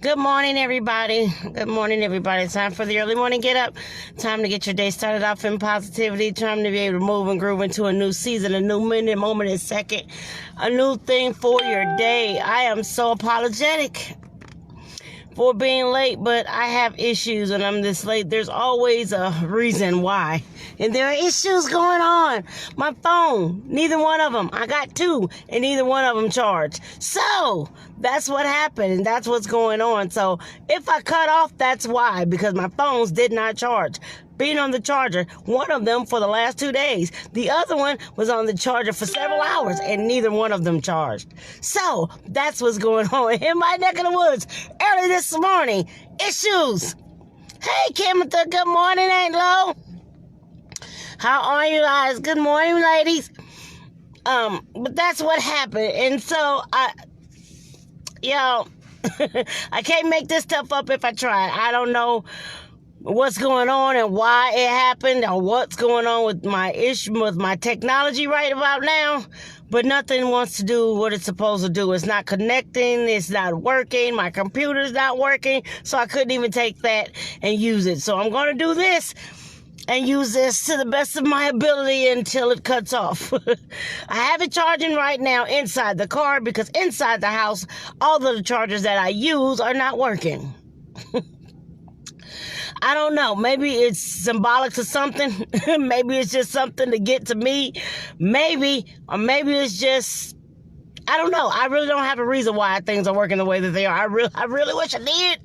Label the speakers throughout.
Speaker 1: Good morning, everybody. Good morning, everybody. It's time for the early morning get up. Time to get your day started off in positivity. Time to be able to move and groove into a new season, a new minute, moment, and second, a new thing for your day. I am so apologetic for being late, but I have issues when I'm this late. There's always a reason why. And there are issues going on. My phone, neither one of them. I got two, and neither one of them charged. So that's what happened, and that's what's going on. So if I cut off, that's why, because my phones did not charge. Being on the charger, one of them for the last 2 days. The other one was on the charger for several hours, and neither one of them charged. So that's what's going on in my neck of the woods early this morning. Issues. Hey, Kimotha, good morning, Aunt Lo. How are you guys? Good morning, ladies. But that's what happened. And so I can't make this stuff up if I try. I don't know what's going on and why it happened or what's going on with my issue with my technology right about now, but nothing wants to do what it's supposed to do. It's not connecting, it's not working, my computer's not working, so I couldn't even take that and use it. So I'm going to do this and use this to the best of my ability until it cuts off. I have it charging right now inside the car because inside the house, all of the chargers that I use are not working. I don't know. Maybe it's symbolic to something. Maybe it's just something to get to me. Maybe it's just, I don't know. I really don't have a reason why things are working the way that they are. I really wish I did.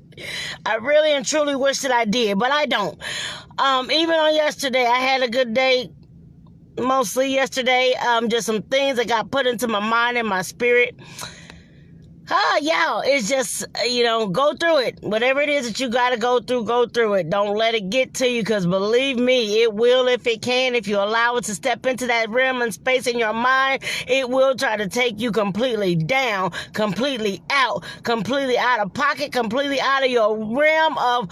Speaker 1: I really and truly wish that I did, but I don't. Even on yesterday, I had a good day. Mostly yesterday, just some things that got put into my mind and my spirit. It's just, go through it. Whatever it is that you got to go through it. Don't let it get to you, because believe me, it will if it can. If you allow it to step into that realm and space in your mind, it will try to take you completely down, completely out of pocket, completely out of your realm of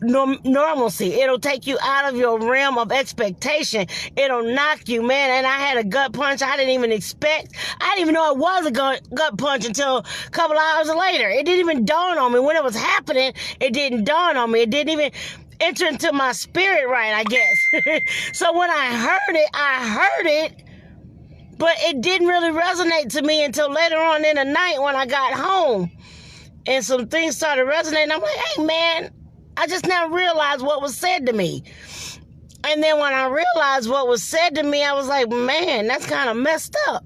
Speaker 1: normalcy. It'll take you out of your realm of expectation. It'll knock you, man. And I had a gut punch I didn't even expect. I didn't even know it was a gut punch until a couple hours later. It didn't even dawn on me. When it was happening, it didn't dawn on me. It didn't even enter into my spirit right, I guess. So when I heard it, but it didn't really resonate to me until later on in the night when I got home. And some things started resonating. I'm like, hey, man, I just now realized what was said to me. And then when I realized what was said to me, I was like, man, that's kind of messed up.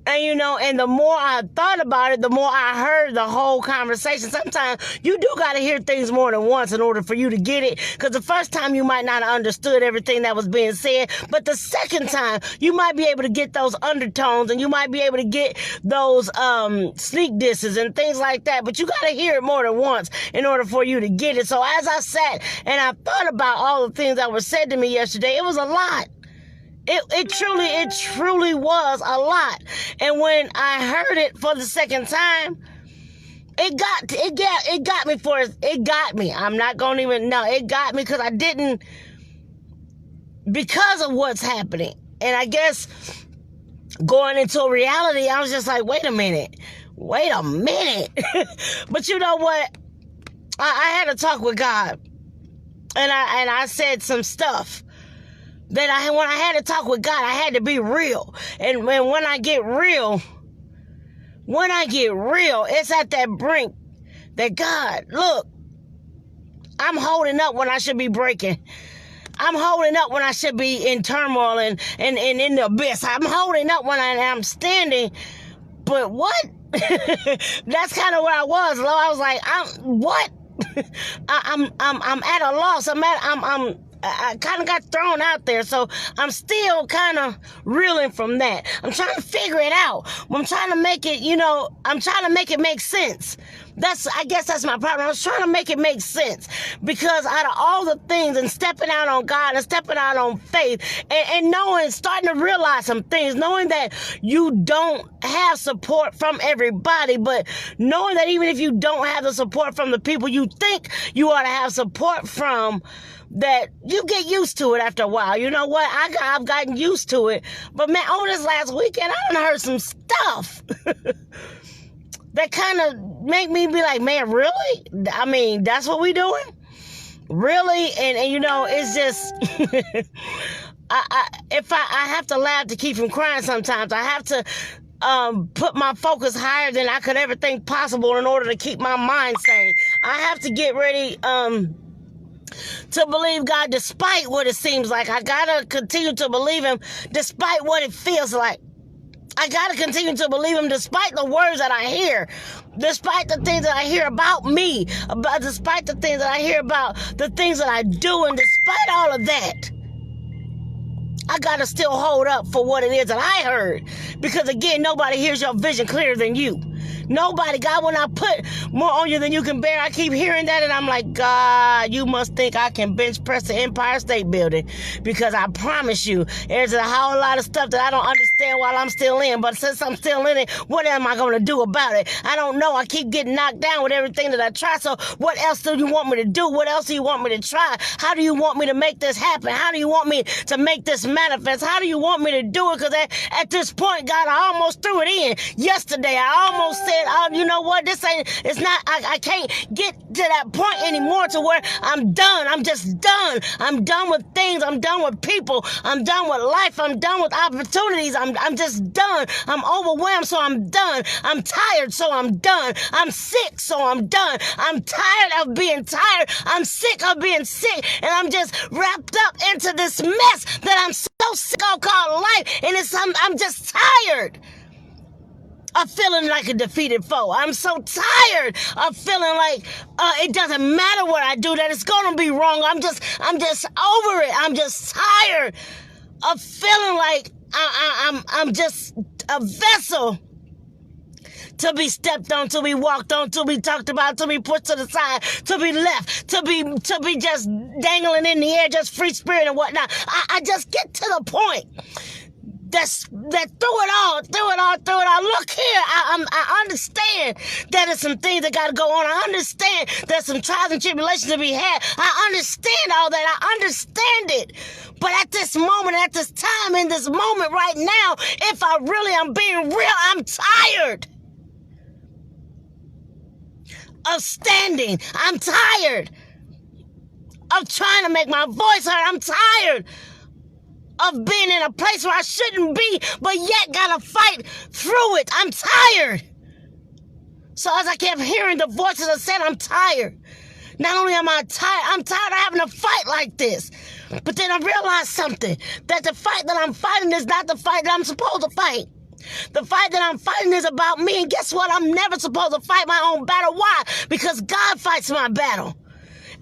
Speaker 1: And, and the more I thought about it, the more I heard the whole conversation. Sometimes you do got to hear things more than once in order for you to get it. Because the first time you might not have understood everything that was being said. But the second time, you might be able to get those undertones, and you might be able to get those sneak disses and things like that. But you got to hear it more than once in order for you to get it. So as I sat and I thought about all the things that were said to me yesterday, it was a lot. It truly was a lot. And when I heard it for the second time, it got me. I'm not going to even know. It got me because of what's happening. And I guess going into reality, I was just like, wait a minute. But you know what? I had a talk with God, and I said some stuff that when I had to talk with God, I had to be real. And when I get real, it's at that brink that, God, look, I'm holding up when I should be breaking. I'm holding up when I should be in turmoil and in the abyss. I'm holding up when I'm standing. But what? That's kind of where I was, Lord. I was like, what? I'm at a loss. I kind of got thrown out there, so I'm still kind of reeling from that. I'm trying to figure it out. I'm trying to make it, I'm trying to make it make sense. I guess that's my problem. I was trying to make it make sense, because out of all the things and stepping out on God and stepping out on faith and knowing, starting to realize some things, knowing that you don't have support from everybody, but knowing that even if you don't have the support from the people you think you ought to have support from, that you get used to it after a while. You know what? I've gotten used to it. But man, over this last weekend, I done heard some stuff that kind of make me be like, man, really? I mean, that's what we doing? Really? And you know, it's just, I have to laugh to keep from crying sometimes. I have to put my focus higher than I could ever think possible in order to keep my mind sane. I have to get ready to believe God despite what it seems like. I gotta continue to believe Him despite what it feels like. I gotta continue to believe Him despite the words that I hear, despite the things that I hear about me, despite the things that I hear about the things that I do, and despite all of that, I gotta still hold up for what it is that I heard. Because again, nobody hears your vision clearer than you. Nobody. God will not put more on you than you can bear. I keep hearing that, and I'm like, God, you must think I can bench press the Empire State Building, because I promise you, there's a whole lot of stuff that I don't understand while I'm still in. But since I'm still in it, what am I going to do about it? I don't know. I keep getting knocked down with everything that I try. So what else do you want me to do? What else do you want me to try? How do you want me to make this happen? How do you want me to make this manifest? How do you want me to do it? Because at this point, God, I almost threw it in yesterday. I almost said, oh, you know what? It's not, I can't get to that point anymore to where I'm done. I'm just done. I'm done with things. I'm done with people. I'm done with life. I'm done with opportunities. I'm just done. I'm overwhelmed, so I'm done. I'm tired, so I'm done. I'm sick, so I'm done. I'm tired of being tired. I'm sick of being sick. And I'm just wrapped up into this mess that I'm so sick of called life. And I'm just tired of feeling like a defeated foe. I'm so tired of feeling like it doesn't matter what I do, that it's gonna be wrong. I'm just over it. I'm just tired of feeling like I'm just a vessel to be stepped on, to be walked on, to be talked about, to be pushed to the side, to be left, to be just dangling in the air, just free spirit and whatnot. I just get to the point that through it all. Look here, I understand that there's some things that got to go on. I understand there's some trials and tribulations to be had. I understand all that. I understand it. But at this moment, at this time, in this moment right now, if I really am being real, I'm tired of standing. I'm tired of trying to make my voice heard. I'm tired of being in a place where I shouldn't be, but yet gotta fight through it. I'm tired. So as I kept hearing the voices that said, I'm tired. Not only am I tired, I'm tired of having to fight like this. But then I realized something, that the fight that I'm fighting is not the fight that I'm supposed to fight. The fight that I'm fighting is about me, and guess what? I'm never supposed to fight my own battle. Why? Because God fights my battle.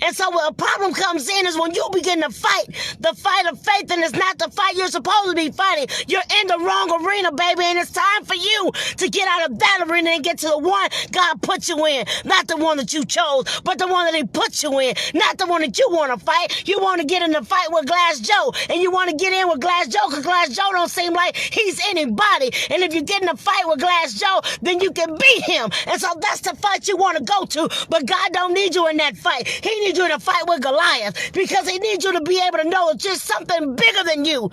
Speaker 1: And so when a problem comes in is when you begin to fight the fight of faith, and it's not the fight you're supposed to be fighting. You're in the wrong arena, baby, and it's time for you to get out of that arena and get to the one God put you in. Not the one that you chose, but the one that He put you in. Not the one that you want to fight. You want to get in the fight with Glass Joe, and you want to get in with Glass Joe because Glass Joe don't seem like he's anybody. And if you get in a fight with Glass Joe, then you can beat him. And so that's the fight you want to go to. But God don't need you in that fight. He needs you to fight with Goliath, because He needs you to be able to know that there's something bigger than you.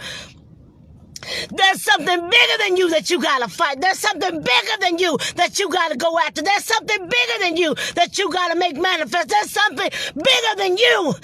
Speaker 1: There's something bigger than you that you gotta fight. There's something bigger than you that you gotta go after. There's something bigger than you that you gotta make manifest. There's something bigger than you.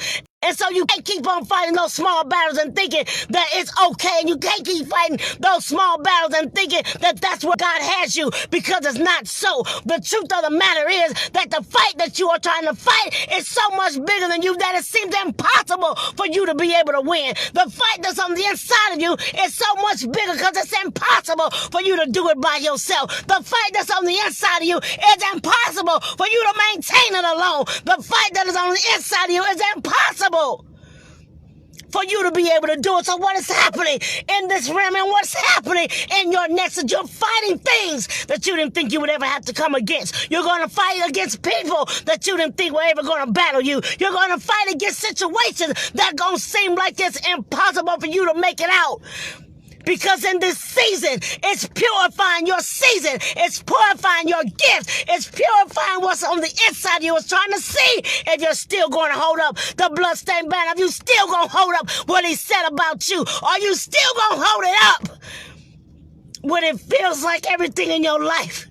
Speaker 1: And so you can't keep on fighting those small battles and thinking that it's okay. And you can't keep fighting those small battles and thinking that that's where God has you, because it's not so. The truth of the matter is that the fight that you are trying to fight is so much bigger than you that it seems impossible for you to be able to win. The fight that's on the inside of you is so much bigger because it's impossible for you to do it by yourself. The fight that's on the inside of you is impossible for you to maintain it alone. The fight that is on the inside of you is impossible for you to be able to do it. So what is happening in this realm, and what's happening in your next? Is you're fighting things that you didn't think you would ever have to come against. You're going to fight against people that you didn't think were ever going to battle you. You're going to fight against situations that going to seem like it's impossible for you to make it out. Because in this season, it's purifying your season. It's purifying your gifts. It's purifying what's on the inside of you. It's trying to see if you're still going to hold up the bloodstained banner. If you still going to hold up what He said about you. Are you still going to hold it up? When it feels like everything in your life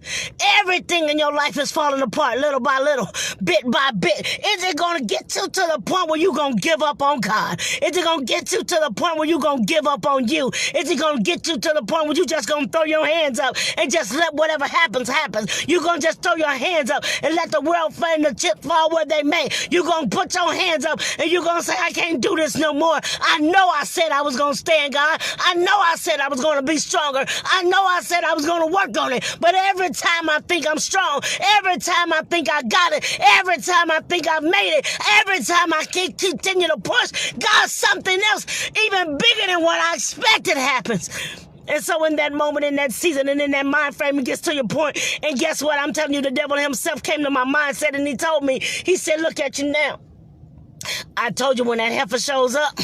Speaker 1: is falling apart little by little, bit by bit, is it going to get you to the point where you're going to give up on God? Is it going to get you to the point where you're going to give up on you? Is it going to get you to the point where you just going to throw your hands up and just let whatever happens, happens? You're going to just throw your hands up and let the world and the chips fall where they may. You're going to put your hands up and you're going to say, I can't do this no more. I know I said I was going to stand, God. I know I said I was going to be stronger. I know I said I was going to work on it, but every time I think I'm strong, every time I think I got it, every time I think I've made it, every time I can continue to push, God, something else even bigger than what I expected happens. And so in that moment, in that season, and in that mind frame, it gets to your point. And guess what? I'm telling you, the devil himself came to my mindset and he told me, he said, look at you now. I told you when that heifer shows up,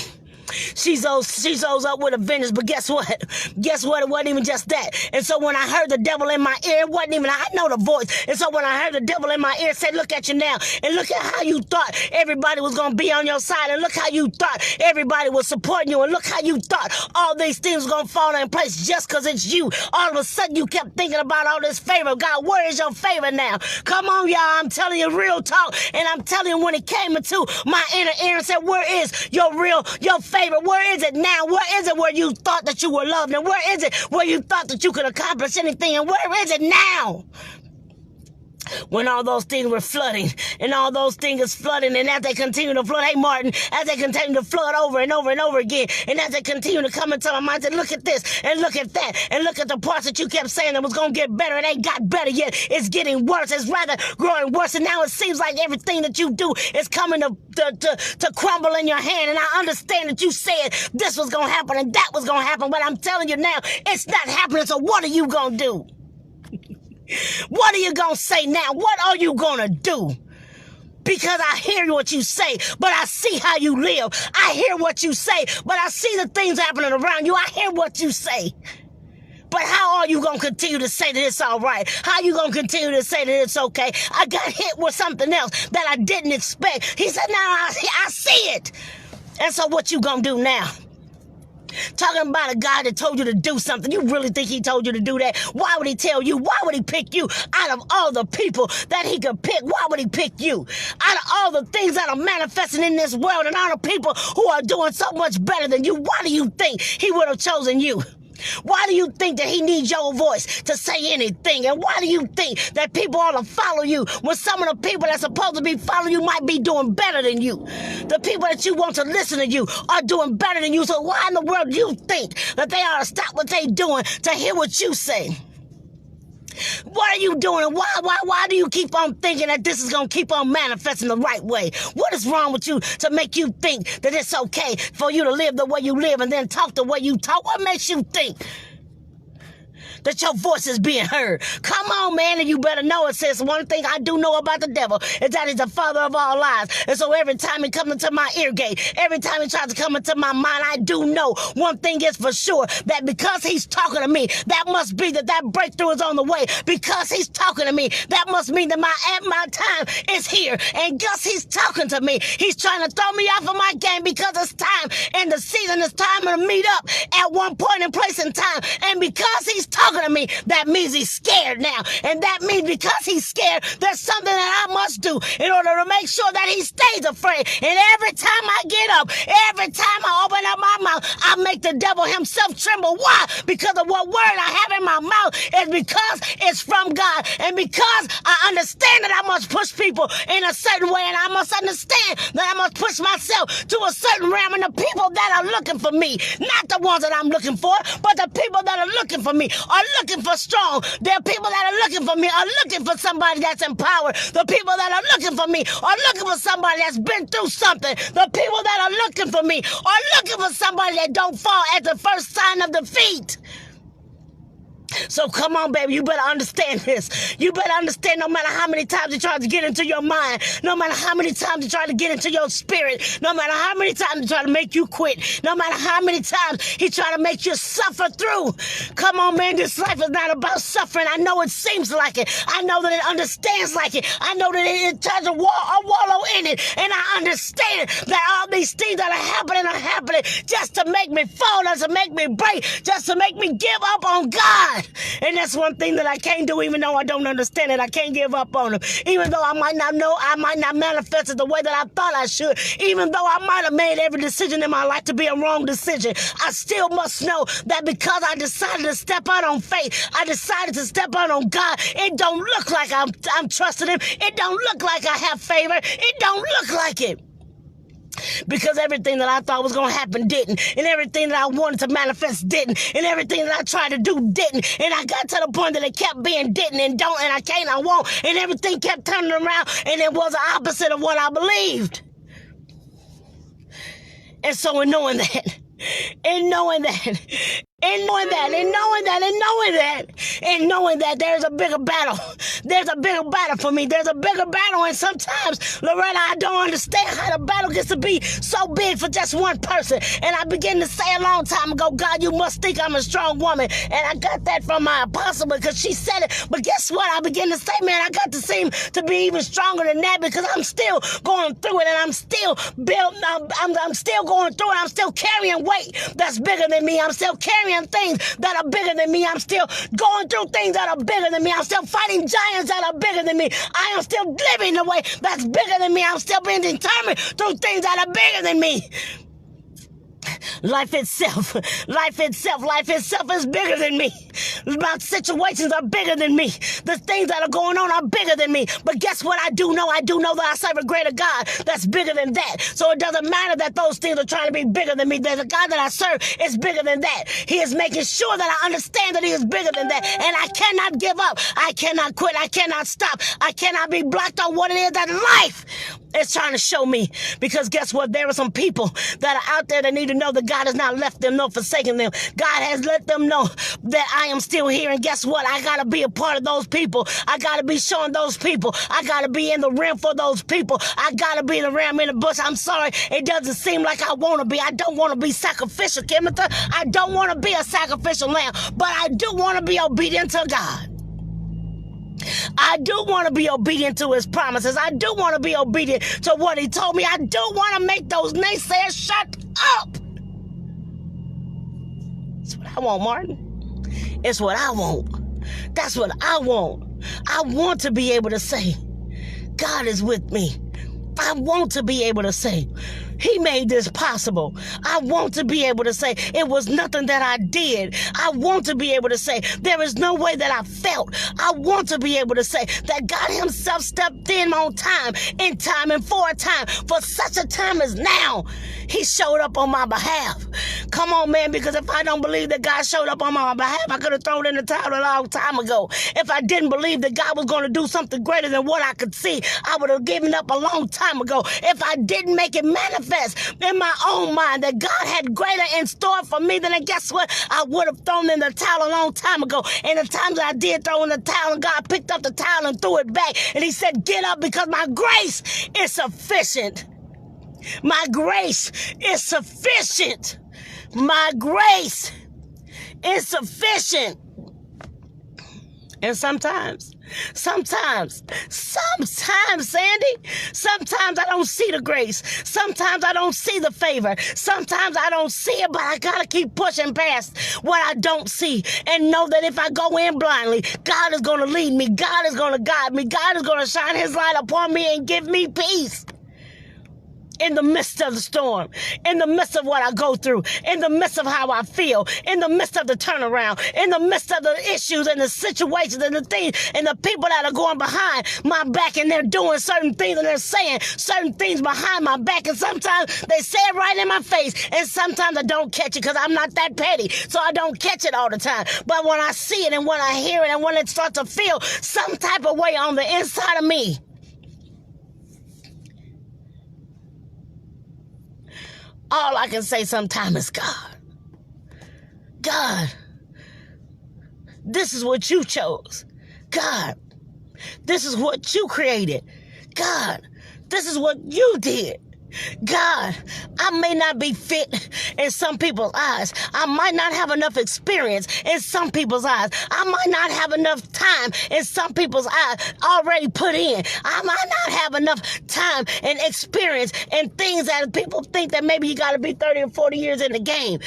Speaker 1: she shows up with a vengeance, but guess what? Guess what? It wasn't even just that. And so when I heard the devil in my ear, it wasn't even, I know the voice. And so when I heard the devil in my ear say, look at you now, and look at how you thought everybody was going to be on your side, and look how you thought everybody was supporting you, and look how you thought all these things were going to fall in place just because it's you. All of a sudden, you kept thinking about all this favor. God, where is your favor now? Come on, y'all. I'm telling you real talk. And I'm telling you, when it came into my inner ear and said, where is your favor? Where is it now? Where is it where you thought that you were loved? And where is it where you thought that you could accomplish anything? And where is it now? When all those things were flooding, and all those things is flooding, and as they continue to flood, hey Martin, as they continue to flood over and over and over again, and as they continue to come into my mind, say, look at this, and look at that, and look at the parts that you kept saying that was going to get better, it ain't got better yet, it's getting worse, it's rather growing worse, and now it seems like everything that you do is coming to crumble in your hand, and I understand that you said this was going to happen, and that was going to happen, but I'm telling you now, it's not happening, so what are you going to do? What are you going to say now? What are you going to do? Because I hear what you say, but I see how you live. I hear what you say, but I see the things happening around you. I hear what you say. But how are you going to continue to say that it's all right? How are you going to continue to say that it's okay? I got hit with something else that I didn't expect. He said, now I see it. And so what you going to do now? Talking about a guy that told you to do something. You really think he told you to do that? Why would he tell you? Why would he pick you out of all the people that he could pick? Why would he pick you? Out of all the things that are manifesting in this world and all the people who are doing so much better than you, why do you think he would have chosen you? Why do you think that he needs your voice to say anything? And why do you think that people ought to follow you when some of the people that's supposed to be following you might be doing better than you? The people that you want to listen to you are doing better than you. So why in the world do you think that they ought to stop what they're doing to hear what you say? What are you doing? And why do you keep on thinking that this is going to keep on manifesting the right way? What is wrong with you to make you think that it's okay for you to live the way you live and then talk the way you talk? What makes you think that your voice is being heard? Come on, man, and you better know it. Says one thing I do know about the devil is that he's the father of all lies. And so every time he comes into my ear gate, every time he tries to come into my mind, I do know one thing is for sure, that because he's talking to me, that must be that breakthrough is on the way. Because he's talking to me, that must mean that my time is here. And because he's talking to me, he's trying to throw me off of my game because it's time and the season is time to meet up at one point in place in time. And because he's talking to me, that means he's scared now. And that means because he's scared, there's something that I must do in order to make sure that he stays afraid. And every time I get up, every time I open up my mouth, I make the devil himself tremble. Why? Because of what word I have in my mouth is because it's from God. And because I understand that I must push people in a certain way, and I must understand that I must push myself to a certain realm, and the people that are looking for me, not the ones that I'm looking for, but the people that are looking for me are looking for strong. There are people that are looking for me are looking for somebody that's empowered. The people that are looking for me are looking for somebody that's been through something. The people that are looking for me are looking for somebody that don't fall at the first sign of defeat. So come on, baby, you better understand this. You better understand no matter how many times he tries to get into your mind, no matter how many times he tries to get into your spirit, no matter how many times he tries to make you quit, no matter how many times he tries to make you suffer through. Come on, man, this life is not about suffering. I know it seems like it. I know that it understands like it. I know that it tries to wallow in it. And I understand that all these things that are happening just to make me fall, just to make me break, just to make me give up on God. And that's one thing that I can't do, even though I don't understand it. I can't give up on him. Even though I might not know, I might not manifest it the way that I thought I should. Even though I might have made every decision in my life to be a wrong decision, I still must know that because I decided to step out on faith, I decided to step out on God, it don't look like I'm trusting him. It don't look like I have favor. It don't look like it. Because everything that I thought was going to happen didn't. And everything that I wanted to manifest didn't. And everything that I tried to do didn't. And I got to the point that it kept being didn't and don't and I can't, I won't. And everything kept turning around and it was the opposite of what I believed. And so in knowing that, and knowing that there's a bigger battle. There's a bigger battle for me. There's a bigger battle. And sometimes, Loretta, I don't understand how the battle gets to be so big for just one person. And I began to say a long time ago, God, you must think I'm a strong woman. And I got that from my apostle because she said it. But guess what? I began to say, man, I got to seem to be even stronger than that because I'm still going through it and I'm still I'm still going through it. I'm still carrying weight that's bigger than me. I'm still carrying things that are bigger than me. I'm still going through things that are bigger than me. I'm still fighting giants that are bigger than me. I am still living the way that's bigger than me. I'm still being determined through things that are bigger than me. Life itself is bigger than me. My situations are bigger than me. The things that are going on are bigger than me. But guess what I do know? I do know that I serve a greater God that's bigger than that. So it doesn't matter that those things are trying to be bigger than me. There's a God that I serve is bigger than that. He is making sure that I understand that he is bigger than that. And I cannot give up. I cannot quit. I cannot stop. I cannot be blocked on what it is that life is trying to show me. Because guess what? There are some people that are out there that need to know that God has not left them nor forsaken them. God has let them know that I am still here. And guess what? I got to be a part of those people. I got to be showing those people. I got to be in the rim for those people. I got to be the ram in the bush. I'm sorry. It doesn't seem like I want to be. I don't want to be sacrificial, Timothy. I don't want to be a sacrificial lamb. But I do want to be obedient to God. I do want to be obedient to his promises. I do want to be obedient to what he told me. I do want to make those naysayers shut up. It's what I want, Martin. It's what I want. That's what I want. I want to be able to say, God is with me. I want to be able to say, he made this possible. I want to be able to say it was nothing that I did. I want to be able to say there is no way that I felt. I want to be able to say that God himself stepped in on time, in time and for a time, for such a time as now. He showed up on my behalf. Come on, man, because if I don't believe that God showed up on my behalf, I could have thrown in the towel a long time ago. If I didn't believe that God was going to do something greater than what I could see, I would have given up a long time ago. If I didn't make it manifest in my own mind that God had greater in store for me, then guess what? I would have thrown in the towel a long time ago. And the times that I did throw in the towel, and God picked up the towel and threw it back. And he said, get up because my grace is sufficient. My grace is sufficient. My grace is sufficient. And sometimes, Sandy, sometimes I don't see the grace. Sometimes I don't see the favor. Sometimes I don't see it, but I gotta keep pushing past what I don't see and know that if I go in blindly, God is gonna lead me. God is gonna guide me. God is gonna shine his light upon me and give me peace. In the midst of the storm, in the midst of what I go through, in the midst of how I feel, in the midst of the turnaround, in the midst of the issues and the situations and the things and the people that are going behind my back and they're doing certain things and they're saying certain things behind my back, and sometimes they say it right in my face and sometimes I don't catch it because I'm not that petty, so I don't catch it all the time. But when I see it and when I hear it and when it starts to feel some type of way on the inside of me, all I can say sometimes is, God, This is what you chose. God, this is what you created. God, this is what you did. God, I may not be fit in some people's eyes. I might not have enough experience in some people's eyes. I might not have enough time in some people's eyes already put in. I might not have enough time and experience and things that people think that maybe you got to be 30 or 40 years in the game.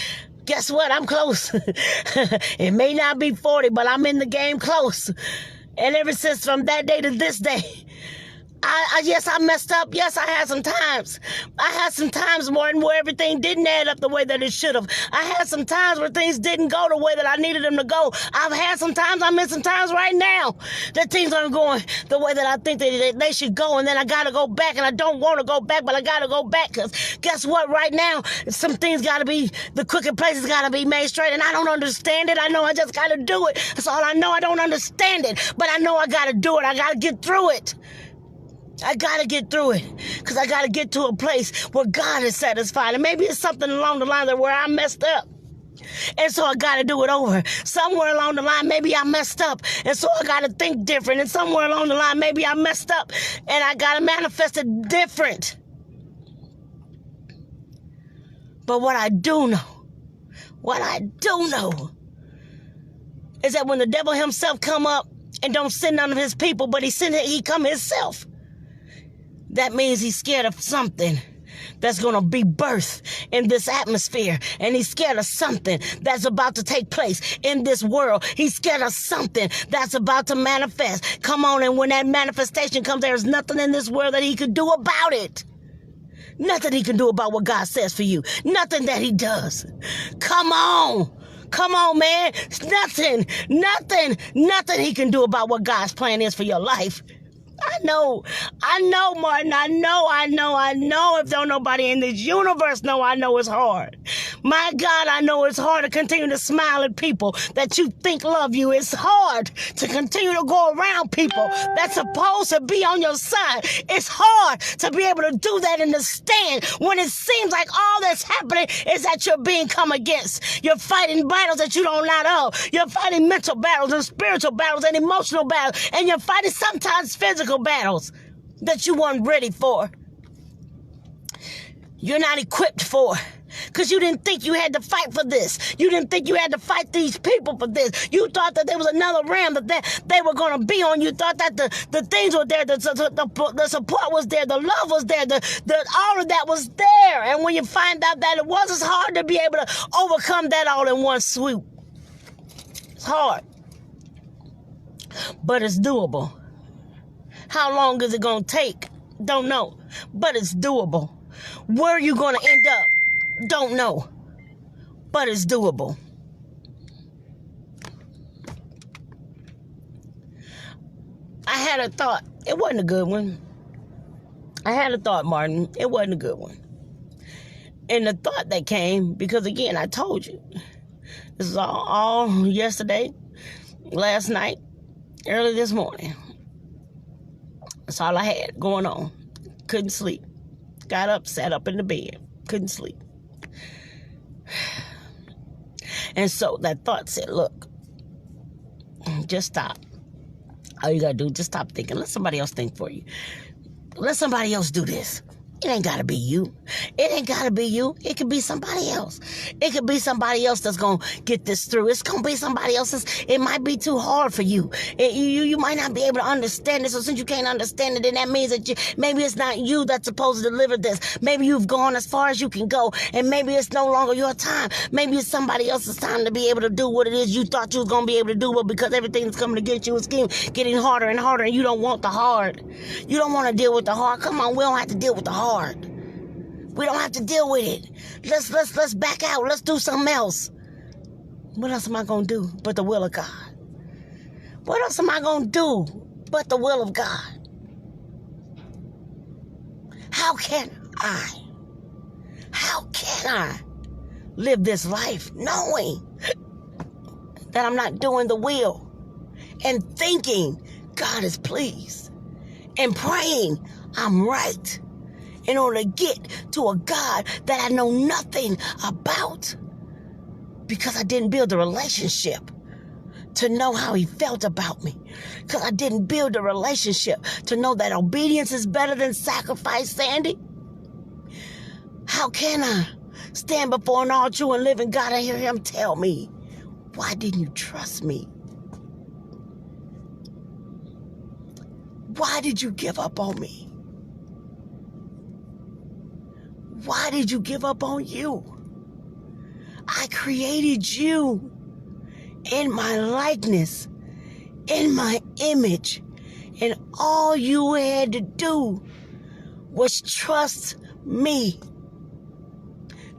Speaker 1: Guess what? I'm close. It may not be 40, but I'm in the game close. And ever since from that day to this day, yes, I messed up. Yes, I had some times. I had some times, Martin, where everything didn't add up the way that it should have. I had some times where things didn't go the way that I needed them to go. I've had some times, I'm in some times right now that things aren't going the way that I think they should go. And then I got to go back, and I don't want to go back, but I got to go back because guess what? Right now, some things got to be, the crooked places got to be made straight, and I don't understand it. I know I just got to do it. That's all I know. I don't understand it, but I know I got to do it. I got to get through it. I got to get through it because I got to get to a place where God is satisfied. And maybe it's something along the line of where I messed up. And so I got to do it over. Somewhere along the line, maybe I messed up. And so I got to think different. And somewhere along the line, maybe I messed up. And I got to manifest it different. But what I do know is that when the devil himself come up and don't send none of his people, but he come himself, that means he's scared of something that's going to be birthed in this atmosphere. And he's scared of something that's about to take place in this world. He's scared of something that's about to manifest. Come on, and when that manifestation comes, there's nothing in this world that he could do about it. Nothing he can do about what God says for you. Nothing that he does. Come on. Come on, man. Nothing he can do about what God's plan is for your life. I know, Martin. I know. If don't nobody in this universe know, I know it's hard. My God, I know it's hard to continue to smile at people that you think love you. It's hard to continue to go around people that's supposed to be on your side. It's hard to be able to do that in the stand when it seems like all that's happening is that you're being come against. You're fighting battles that you don't know of. You're fighting mental battles and spiritual battles and emotional battles. And you're fighting sometimes physical battles that you weren't ready for. You're not equipped for. Because you didn't think you had to fight for this. You didn't think you had to fight these people for this. You thought that there was another realm that they were going to be on. You thought that the things were there, the support was there, the love was there, all of that was there. And when you find out that it was, it's hard to be able to overcome that all in one swoop. It's hard. But it's doable. How long is it going to take? Don't know. But it's doable. Where are you going to end up? Don't know. But it's doable. I had a thought. It wasn't a good one. I had a thought, Martin. It wasn't a good one. And the thought that came, because again, I told you, this is all yesterday, last night, early this morning. That's all I had going on. Couldn't sleep. Got up, sat up in the bed. Couldn't sleep. And so that thought said, look, just stop. All you got to do, just stop thinking. Let somebody else think for you. Let somebody else do this. It ain't got to be you. It ain't got to be you. It could be somebody else. It could be somebody else that's going to get this through. It's going to be somebody else's. It might be too hard for you. You might not be able to understand it. So since you can't understand it, then that means that maybe it's not you that's supposed to deliver this. Maybe you've gone as far as you can go, and maybe it's no longer your time. Maybe it's somebody else's time to be able to do what it is you thought you was going to be able to do, but because everything that's coming against you is getting harder and harder, and you don't want the hard. You don't want to deal with the hard. Come on, we don't have to deal with the hard. We don't have to deal with it. Let's back out. Let's do something else. What else am I going to do but the will of God? What else am I going to do but the will of God? How can I live this life knowing that I'm not doing the will and thinking God is pleased and praying I'm right in order to get to a God that I know nothing about because I didn't build a relationship to know how he felt about me. Because I didn't build a relationship to know that obedience is better than sacrifice, Sandy. How can I stand before an all true and living God and hear him tell me, why didn't you trust me? Why did you give up on me? Why did you give up on you? I created you in my likeness, in my image, and all you had to do was trust me.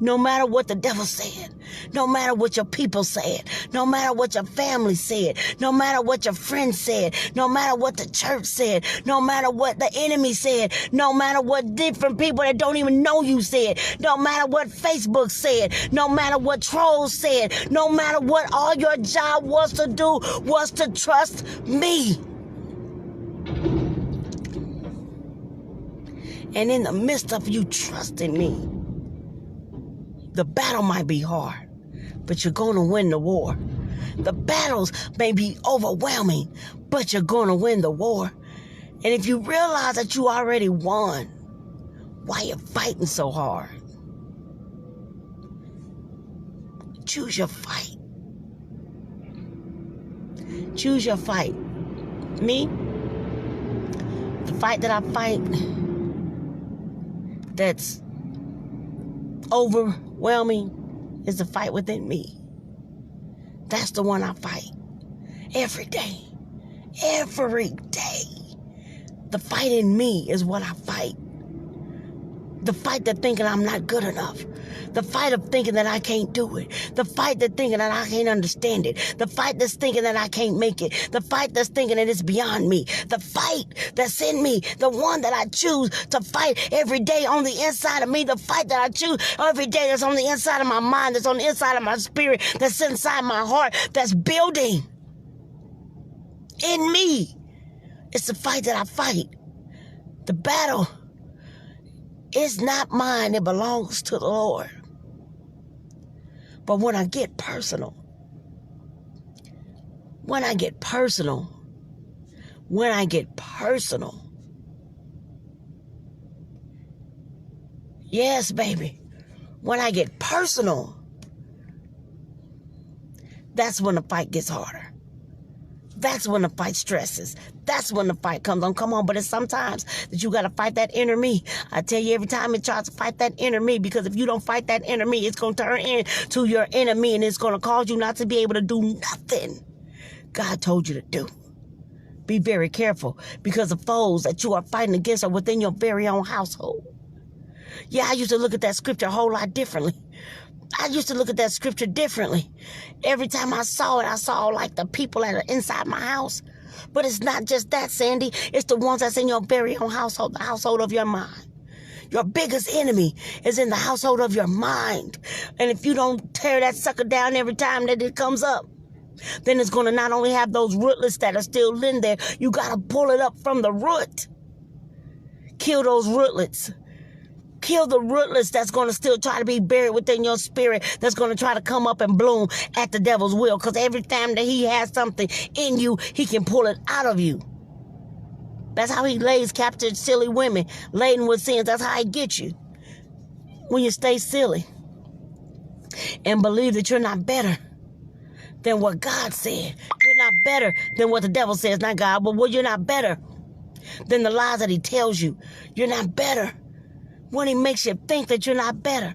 Speaker 1: No matter what the devil said, no matter what your people said, no matter what your family said, no matter what your friends said, no matter what the church said, no matter what the enemy said, no matter what different people that don't even know you said, no matter what Facebook said, no matter what trolls said, no matter what, all your job was to do was to trust me. And in the midst of you trusting me, the battle might be hard, but you're going to win the war. The battles may be overwhelming, but you're going to win the war. And if you realize that you already won, why are you fighting so hard? Choose your fight. Choose your fight. Me, the fight that I fight that's overwhelming is the fight within me. That's the one I fight every day. Every day. The fight in me is what I fight. The fight that thinking I'm not good enough. The fight of thinking that I can't do it. The fight that thinking that I can't understand it. The fight that's thinking that I can't make it. The fight that's thinking that it's beyond me. The fight that's in me. The one that I choose to fight every day on the inside of me. The fight that I choose every day that's on the inside of my mind. That's on the inside of my spirit. That's inside my heart. That's building in me. It's the fight that I fight. The battle is not mine. It belongs to the Lord. But when I get personal, yes, baby, when I get personal, that's when the fight gets harder. That's when the fight stresses. That's when the fight comes on. Come on, but it's sometimes that you got to fight that inner me. I tell you, every time it tries to fight that inner me, because if you don't fight that inner me, it's going to turn into your enemy, and it's going to cause you not to be able to do nothing God told you to do. Be very careful, because the foes that you are fighting against are within your very own household. Yeah, I used to look at that scripture a whole lot differently. Every time I saw it, I saw like the people that are inside my house. But it's not just that, Sandy. It's the ones that's in your very own household, the household of your mind. Your biggest enemy is in the household of your mind. And if you don't tear that sucker down every time that it comes up, then it's going to not only have those rootlets that are still in there, you got to pull it up from the root. Kill those rootlets. Kill the rootlets that's going to still try to be buried within your spirit, that's going to try to come up and bloom at the devil's will. Because every time that he has something in you, he can pull it out of you. That's how he lays captured silly women laden with sins. That's how he gets you. When you stay silly and believe that you're not better than what God said. You're not better than what the devil says, not God, but you're not better than the lies that he tells you. You're not better. When he makes you think that you're not better,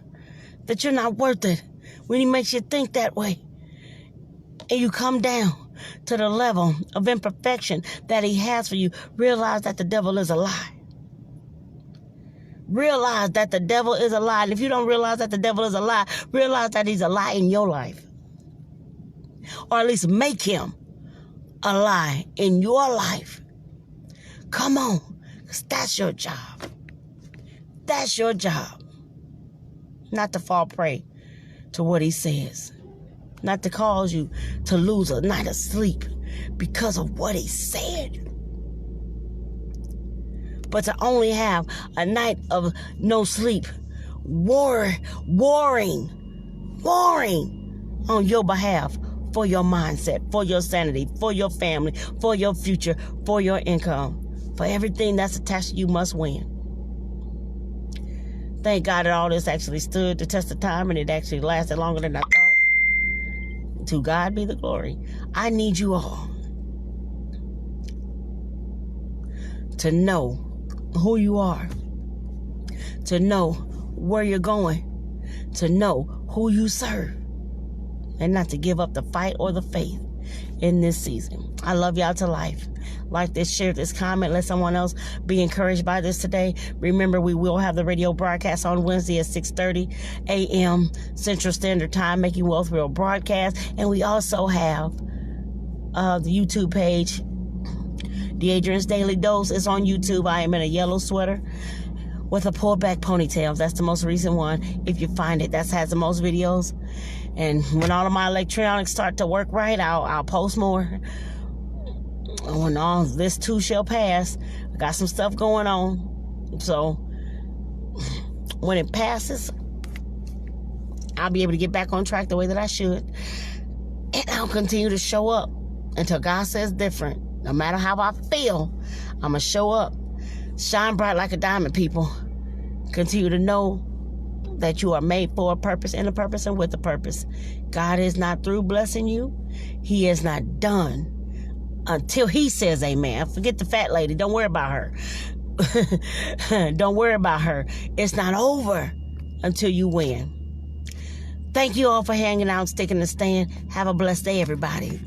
Speaker 1: that you're not worth it, when he makes you think that way, and you come down to the level of imperfection that he has for you, realize that the devil is a lie. Realize that the devil is a lie. And if you don't realize that the devil is a lie, realize that he's a lie in your life. Or at least make him a lie in your life. Come on, because that's your job. That's your job. Not to fall prey to what he says. Not to cause you to lose a night of sleep because of what he said. But to only have a night of no sleep, warring on your behalf for your mindset, for your sanity, for your family, for your future, for your income. For everything that's attached to you must win. Thank God that all this actually stood the test of time and it actually lasted longer than I thought. To God be the glory. I need you all to know who you are, to know where you're going, to know who you serve, and not to give up the fight or the faith in this season. I love y'all to life. Like this, share this, comment, let someone else be encouraged by this today. Remember, we will have the radio broadcast on Wednesday at 6:30 a.m. Central Standard Time, Making Wealth Real broadcast. And we also have the YouTube page, The Adrian's Daily Dose, is on YouTube. I am in a yellow sweater with a pullback ponytail. That's the most recent one. If you find it, that has the most videos. And when all of my electronics start to work right, I'll post more. When all this too shall pass, I got some stuff going on. So when it passes, I'll be able to get back on track the way that I should. And I'll continue to show up until God says different. No matter how I feel, I'm going to show up. Shine bright like a diamond, people. Continue to know that you are made for a purpose, in a purpose, and with a purpose. God is not through blessing you. He is not done until he says amen. Forget the fat lady. Don't worry about her. Don't worry about her. It's not over until you win. Thank you all for hanging out, sticking the stand. Have a blessed day, everybody.